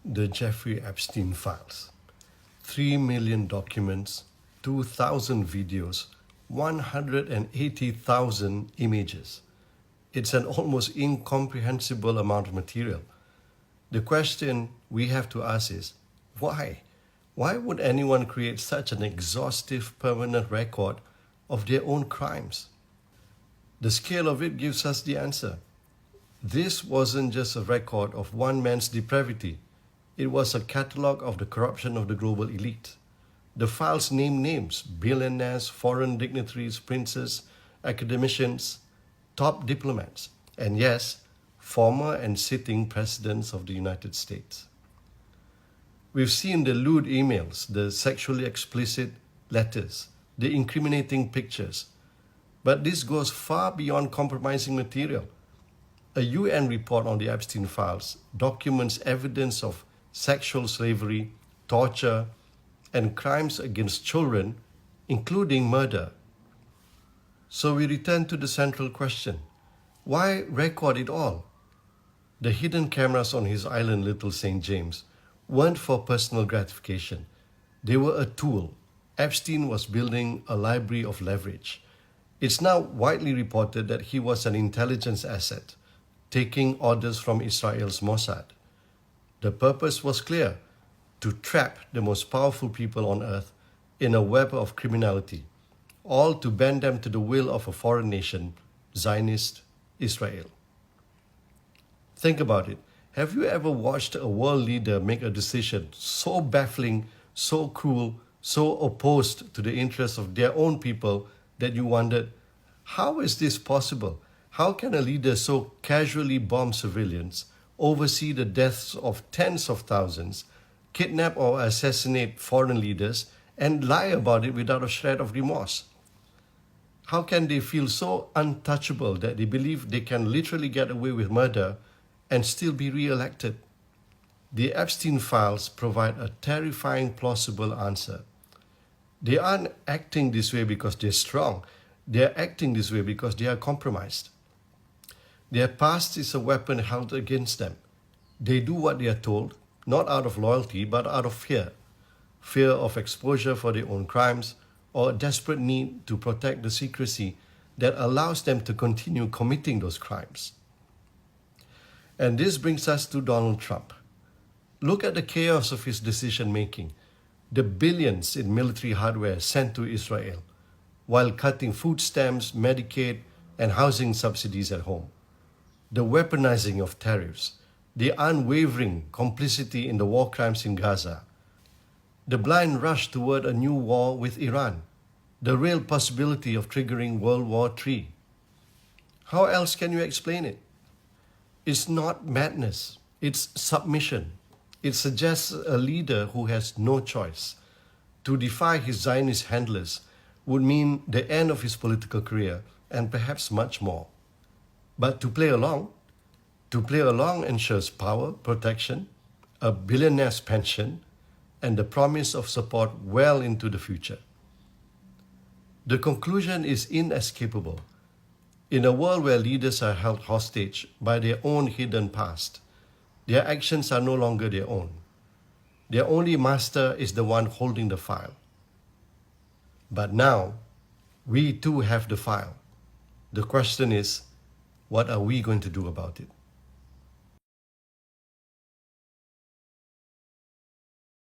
The Jeffrey Epstein files. 3 million documents, 2,000 videos, 180,000 images. It's an almost incomprehensible amount of material. The question we have to ask is, why? Why would anyone create such an exhaustive permanent record of their own crimes? The scale of it gives us the answer. This wasn't just a record of one man's depravity. It was a catalogue of the corruption of the global elite. The files name names, billionaires, foreign dignitaries, princes, academicians, top diplomats, and yes, former and sitting presidents of the United States. We've seen the lewd emails, the sexually explicit letters, the incriminating pictures. But this goes far beyond compromising material. A UN report on the Epstein files documents evidence of sexual slavery, torture, and crimes against children, including murder. So we return to the central question. Why record it all? The hidden cameras on his island, Little St. James, weren't for personal gratification. They were a tool. Epstein was building a library of leverage. It's now widely reported that he was an intelligence asset, taking orders from Israel's Mossad. The purpose was clear: to trap the most powerful people on earth in a web of criminality, all to bend them to the will of a foreign nation, Zionist Israel. Think about it. Have you ever watched a world leader make a decision so baffling, so cruel, so opposed to the interests of their own people that you wondered, how is this possible? How can a leader so casually bomb civilians, oversee the deaths of tens of thousands, kidnap or assassinate foreign leaders, and lie about it without a shred of remorse? How can they feel so untouchable that they believe they can literally get away with murder and still be re-elected? The Epstein files provide a terrifying, plausible answer. They aren't acting this way because they're strong. They're acting this way because they are compromised. Their past is a weapon held against them. They do what they are told, not out of loyalty, but out of fear. Fear of exposure for their own crimes, or a desperate need to protect the secrecy that allows them to continue committing those crimes. And this brings us to Donald Trump. Look at the chaos of his decision-making, the billions in military hardware sent to Israel, while cutting food stamps, Medicaid, and housing subsidies at home. The weaponizing of tariffs, the unwavering complicity in the war crimes in Gaza, the blind rush toward a new war with Iran, the real possibility of triggering World War III. How else can you explain it? It's not madness, it's submission. It suggests a leader who has no choice. To defy his Zionist handlers would mean the end of his political career and perhaps much more. But to play along ensures power, protection, a billionaire's pension, and the promise of support well into the future. The conclusion is inescapable. In a world where leaders are held hostage by their own hidden past, their actions are no longer their own. Their only master is the one holding the file. But now, we too have the file. The question is, what are we going to do about it?